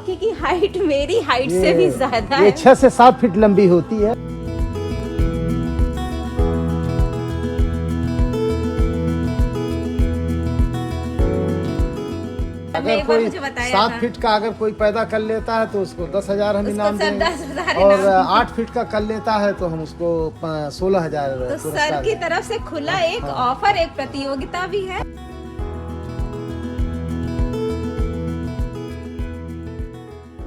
लौकी की हाइट मेरी हाइट से भी ज्यादा ये है। 6 से 7 फीट लंबी होती है। अगर कोई 7 फीट का अगर कोई पैदा कर लेता है तो उसको 10,000 हम इनाम देंगे, 10,000 और 8 फीट का कर लेता है तो हम उसको 16,000 तो सर की तरफ से खुला एक ऑफर, एक प्रतियोगिता भी है।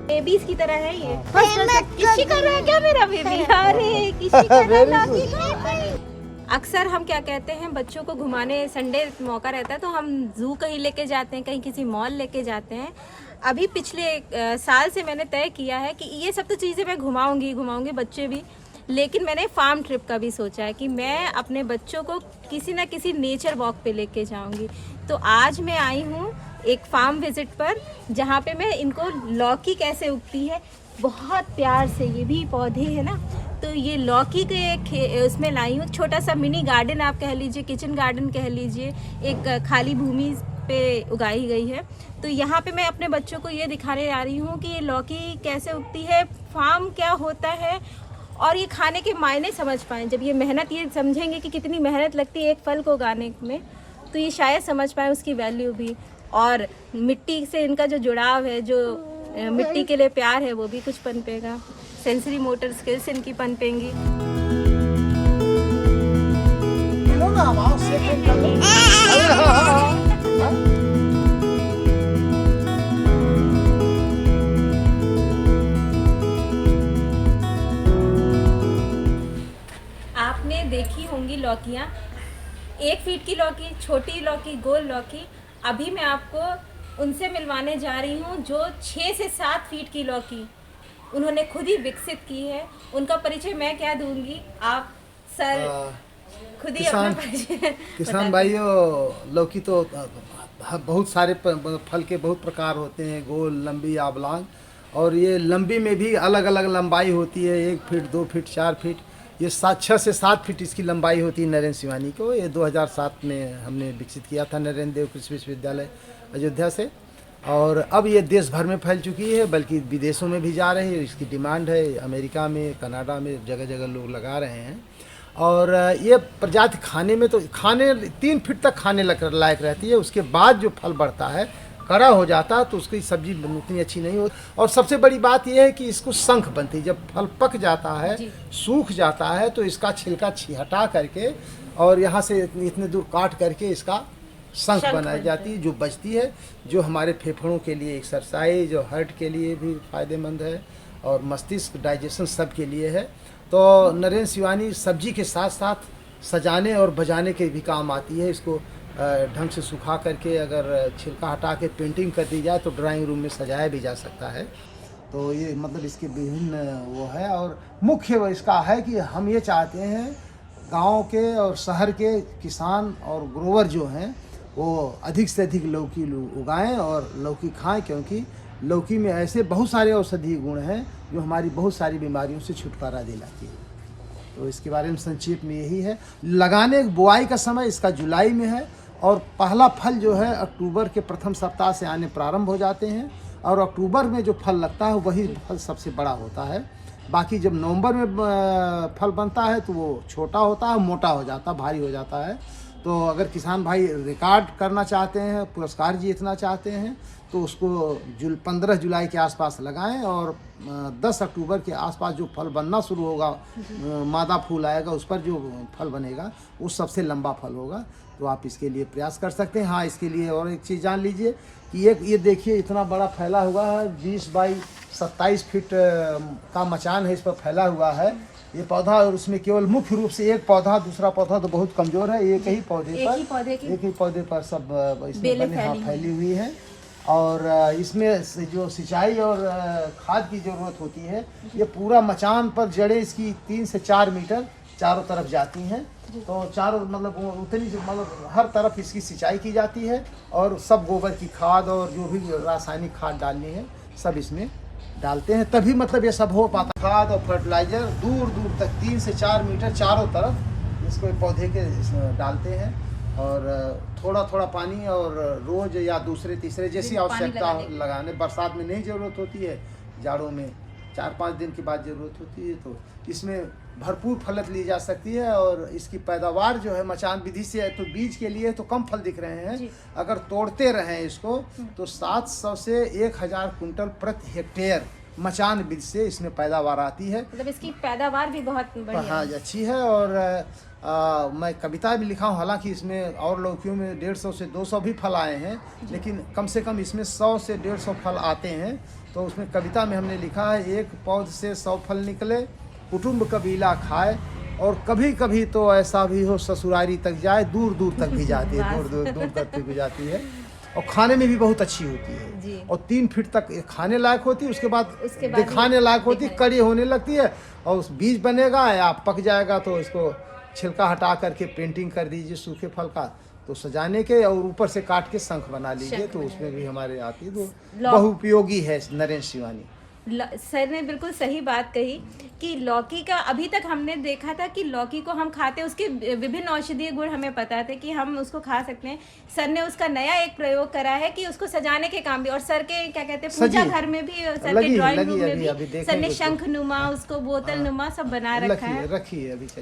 बेबीज की तरह है ये। किसी कर रहा है क्या मेरा बेबी? अरे किसी कर रहा है। अक्सर हम क्या कहते हैं, बच्चों को घुमाने संडे मौका रहता है तो हम जू कहीं लेके जाते हैं, कहीं किसी मॉल लेके जाते हैं। अभी पिछले साल से मैंने तय किया है कि ये सब तो चीज़ें मैं घुमाऊंगी बच्चे भी, लेकिन मैंने फार्म ट्रिप का भी सोचा है कि मैं अपने बच्चों को किसी ना किसी नेचर वॉक पे लेके जाऊंगी। तो आज मैं आई हूँ एक फार्म विजिट पर, जहाँ पे मैं इनको लौकी कैसे उगती है बहुत प्यार से, ये भी पौधे है ना, तो ये लौकी के उसमें लाई हूँ। छोटा सा मिनी गार्डन आप कह लीजिए, किचन गार्डन कह लीजिए, एक खाली भूमि पे उगाई गई है। तो यहाँ पे मैं अपने बच्चों को ये दिखाने आ रही हूँ कि ये लौकी कैसे उगती है, फार्म क्या होता है, और ये खाने के मायने समझ पाएँ। जब ये मेहनत, ये समझेंगे कि कितनी मेहनत लगती है एक फल को उगाने में, तो ये शायद समझ पाएँ उसकी वैल्यू भी, और मिट्टी से इनका जो जुड़ाव है, जो मिट्टी के लिए प्यार है, वो भी कुछ पनपेगा। सेंसरी मोटर स्किल्स इनकी पनपेंगी। आपने देखी होंगी लौकियाँ, 1 फीट की लौकी, छोटी लौकी, गोल लौकी। अभी मैं आपको उनसे मिलवाने जा रही हूँ जो 6 से 7 फीट की लौकी उन्होंने खुद ही विकसित की है। उनका परिचय मैं क्या दूंगी, आप सर खुद ही अपना परिचय। किसान भाइयों, लौकी तो बहुत सारे फल के बहुत प्रकार होते हैं, गोल, लंबी, आबलांग, और ये लंबी में भी अलग अलग लंबाई होती है, 1 फीट, 2 फीट, 4 फीट, ये 6 से 7 फीट इसकी लंबाई होती है। नरेंद्र शिवानी को ये 2007 में हमने विकसित किया था, नरेंद्र देव कृषि विश्वविद्यालय अयोध्या से, और अब ये देश भर में फैल चुकी है, बल्कि विदेशों में भी जा रही है। इसकी डिमांड है, अमेरिका में, कनाडा में, जगह जगह लोग लगा रहे हैं। और ये प्रजाति खाने में तो 3 फीट तक खाने लायक रहती है। उसके बाद जो फल बढ़ता है, कड़ा हो जाता है, तो उसकी सब्जी उतनी अच्छी नहीं होती। और सबसे बड़ी बात यह है कि इसको शंख बनती है। जब फल पक जाता है, सूख जाता है, तो इसका छिलका हटा करके और यहाँ से इतने दूर काट करके इसका शंख बनाई जाती है, जो बचती है, जो हमारे फेफड़ों के लिए एक्सरसाइज और हार्ट के लिए भी फायदेमंद है, और मस्तिष्क, डाइजेशन सब के लिए है। तो नरेंद्र शिवानी सब्जी के साथ साथ सजाने और बजाने के भी काम आती है। इसको ढंग से सुखा करके अगर छिलका हटा के पेंटिंग कर दी जाए तो ड्राइंग रूम में सजाया भी जा सकता है। तो ये मतलब इसके विभिन्न वो है, और मुख्य इसका है कि हम ये चाहते हैं गांव के और शहर के किसान और ग्रोवर जो हैं वो अधिक से अधिक लौकी उगाएं और लौकी खाएं, क्योंकि लौकी में ऐसे बहुत सारे औषधीय गुण हैं जो हमारी बहुत सारी बीमारियों से छुटकारा दिलाती है। तो इसके बारे में संक्षेप में यही है। लगाने बुआई का समय इसका जुलाई में है, और पहला फल जो है अक्टूबर के प्रथम सप्ताह से आने प्रारंभ हो जाते हैं, और अक्टूबर में जो फल लगता है वही फल सबसे बड़ा होता है। बाकी जब नवंबर में फल बनता है तो वो छोटा होता है, मोटा हो जाता है, भारी हो जाता है। तो अगर किसान भाई रिकॉर्ड करना चाहते हैं, पुरस्कार जीतना चाहते हैं, तो उसको 15 जुलाई के आसपास लगाएं, और 10 अक्टूबर के आसपास जो फल बनना शुरू होगा, मादा फूल आएगा, उस पर जो फल बनेगा वो सबसे लंबा फल होगा। तो आप इसके लिए प्रयास कर सकते हैं। हाँ, इसके लिए और एक चीज़ जान लीजिए कि ये देखिए इतना बड़ा फैला हुआ है, 20 बाई 27 फीट का मचान है इस पर फैला हुआ है ये पौधा, और उसमें केवल मुख्य रूप से एक पौधा, दूसरा पौधा तो बहुत कमज़ोर है, एक ही पौधे पर सब इसमें बने फैली हुई है। और इसमें जो सिंचाई और खाद की ज़रूरत होती है, ये पूरा मचान पर जड़ें इसकी 3 से 4 मीटर चारों तरफ जाती हैं। तो चारों मतलब उतनी मतलब हर तरफ इसकी सिंचाई की जाती है, और सब गोबर की खाद और जो भी रासायनिक खाद डालनी है सब इसमें डालते हैं, तभी मतलब ये सब हो पाता। खाद और फर्टिलाइज़र दूर दूर तक 3 से 4 मीटर चारों तरफ इसको पौधे के डालते हैं। और थोड़ा थोड़ा पानी और रोज या दूसरे तीसरे जैसी आवश्यकता लगाने। बरसात में नहीं ज़रूरत होती है, जाड़ों में 4-5 दिन के बाद ज़रूरत होती है। तो इसमें भरपूर फलत ली जा सकती है और इसकी पैदावार जो है मचान विधि से है तो बीज के लिए तो कम फल दिख रहे हैं। अगर तोड़ते रहें इसको तो 700 से 1000 कुंटल प्रति हेक्टेयर मचान बीज से इसमें पैदावार आती है। मतलब इसकी पैदावार भी बहुत बढ़िया है। हाँ, अच्छी है। और मैं कविता भी लिखा हूँ, हालांकि इसमें और लौकियों में 150 से 200 भी फल आए हैं, लेकिन कम से कम इसमें 100 से 150 फल आते हैं। तो उसमें कविता में हमने लिखा है, एक पौध से 100 फल निकले, कुटुंब कबीला खाए, और कभी कभी तो ऐसा भी हो ससुरारी तक जाए, दूर दूर तक भी जाती है, दूर दूर तक भी जाती है। और खाने में भी बहुत अच्छी होती है और 3 फीट तक खाने लायक होती है। उसके बाद दिखाने लायक होती है, कड़ी होने लगती है और उस बीज बनेगा या पक जाएगा तो इसको छिलका हटा करके पेंटिंग कर दीजिए सूखे फल का, तो सजाने के, और ऊपर से काट के शंख बना लीजिए, तो उसमें भी हमारे आती है। तो बहुपयोगी है नरेंद्र शिवानी। सर ने बिल्कुल सही बात कही कि लौकी का अभी तक हमने देखा था कि लौकी को हम खाते, उसके विभिन्न औषधीय गुण हमें पता थे कि हम उसको खा सकते हैं। सर ने उसका नया एक प्रयोग करा है कि उसको सजाने के काम भी, और सर के क्या कहते हैं पूजा घर में भी, सर के ड्राइंग रूम में भी सर ने शंख नुमा, उसको बोतल नुमा सब बना रखा है।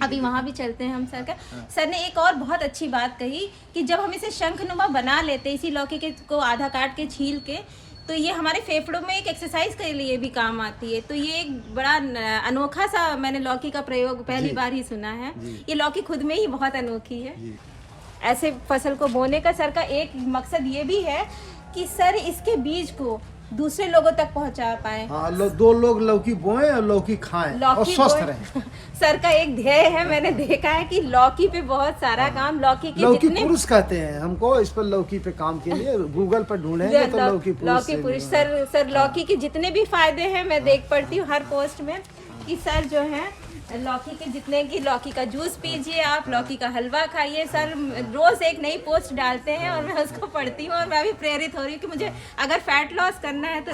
अभी वहाँ भी चलते हैं हम सर का। सर ने एक और बहुत अच्छी बात कही कि जब हम इसे शंख नुमा बना लेते हैं, इसी लौकी के को आधा काट के छील के, तो ये हमारे फेफड़ों में एक एक्सरसाइज के लिए भी काम आती है। तो ये एक बड़ा अनोखा सा मैंने लौकी का प्रयोग पहली बार ही सुना है। ये लौकी खुद में ही बहुत अनोखी है। ऐसे फसल को बोने का सर का एक मकसद ये भी है कि सर इसके बीज को दूसरे लोगों तक पहुंचा पाए। हाँ, 2 लोग लौकी बोएं और लौकी खाएं और स्वस्थ रहें। सर का एक ध्येय है, मैंने देखा है कि लौकी पे बहुत सारा काम, लौकी जितने पुरुष कहते हैं हमको, इस पर लौकी पे काम के लिए गूगल पर ढूंढेंगे तो लौकी पुरुष। सर लौकी के जितने भी फायदे हैं मैं देख पड़ती हूँ हर पोस्ट में कि सर जो है लौकी के जितने की, लौकी का जूस पीजिए आप, लौकी का हलवा खाइए। सर रोज एक नई पोस्ट डालते हैं और मैं उसको पढ़ती हूँ और मैं भी प्रेरित हो रही हूँ कि मुझे अगर फैट लॉस करना है तो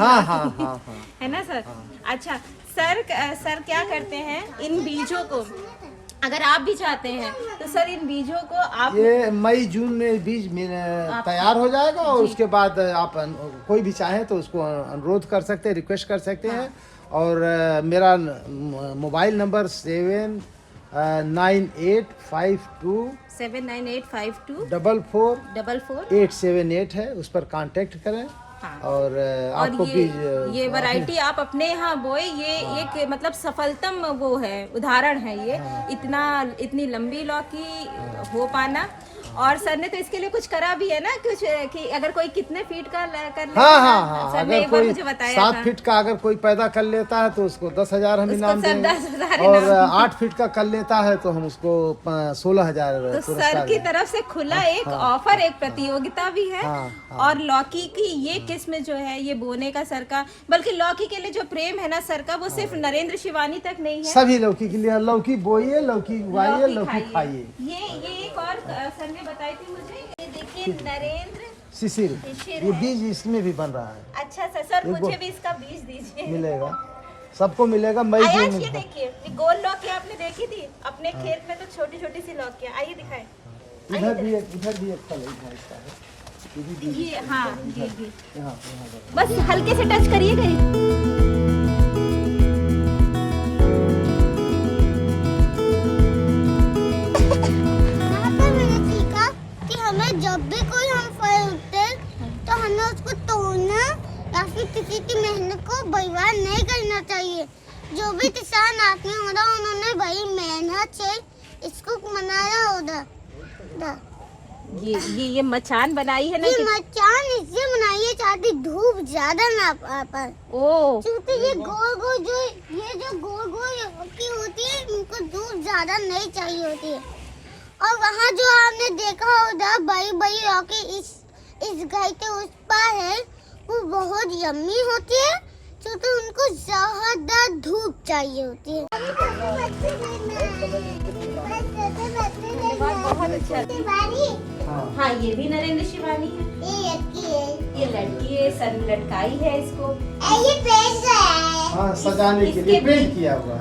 है ना सर। अच्छा सर क्या करते हैं इन बीजों को, अगर आप भी चाहते हैं तो सर इन बीजों को आप, ये मई जून में बीज तैयार हो जाएगा और उसके बाद आप कोई भी चाहे तो उसको अनुरोध कर सकते हैं, रिक्वेस्ट कर सकते हैं। और मेरा मोबाइल नंबर 79852 है, उस पर कांटेक्ट करें। और आपको ये वैरायटी आप अपने यहाँ बोए, ये एक मतलब सफलतम वो है, उदाहरण है ये। इतनी लंबी लौकी हो पाना। और सर ने तो इसके लिए कुछ करा भी है ना, कुछ कि अगर कोई कितने फीट का कर लेता हाँ, सर ने एक बार मुझे बताया 7 फीट का अगर कोई पैदा कर लेता है तो उसको 10,000 हम इनाम देंगे, और 8 फीट का कर लेता है तो हम उसको 16,000। तो सर की तरफ से खुला एक ऑफर, एक प्रतियोगिता भी है। और लौकी की ये किस्म जो है ये बोने का सर का, बल्कि लौकी के लिए जो प्रेम है ना सर का, वो सिर्फ नरेंद्र शिवानी तक नहीं है, सभी लौकी के लिए। लौकी बोइए, लौकी उगाइए, लौकी खाइए। ये एक और सर ने बताई थी मुझे, ये देखिए नरेंद्र शिशिर, ये बीज इसमें भी बन रहा है। अच्छा सर मुझे भी इसका बीज दीजिए। मिलेगा, सबको मिलेगा। मई जून में। ये देखिए गोल लौकी आपने देखी थी अपने खेत में, तो छोटी छोटी सी लौकियां, आइए दिखाएं। इधर भी एक फल है इसका है। ये हाँ ये बस हल्के से टच करिएगा। जब भी कोई हम फल उगते तो हमें उसको तोड़ना या फिर किसी की मेहनत को बर्बाद नहीं करना चाहिए। जो भी किसान आदमी होगा उन्होंने बड़ी मेहनत से इसको बनाया होगा। ये मचान बनाई है ना, ये मचान इसलिए बनाई है ताकि धूप ज्यादा ना पाए। क्योंकि ये गोल गोल जो की होती है, इनको धूप ज्यादा नहीं चाहिए होती है। और वहाँ जो आपने देखा होगा बड़ी बड़ी लौकी इस घर के उस पार है, वो बहुत यम्मी होती है, क्योंकि उनको ज्यादा धूप चाहिए होती है। बहुत अच्छा। हाँ ये भी नरेंद्र शिवानी है। ये लड़की है, सर लटकाई है इसको, सजाने के लिए पेंट किया हुआ है।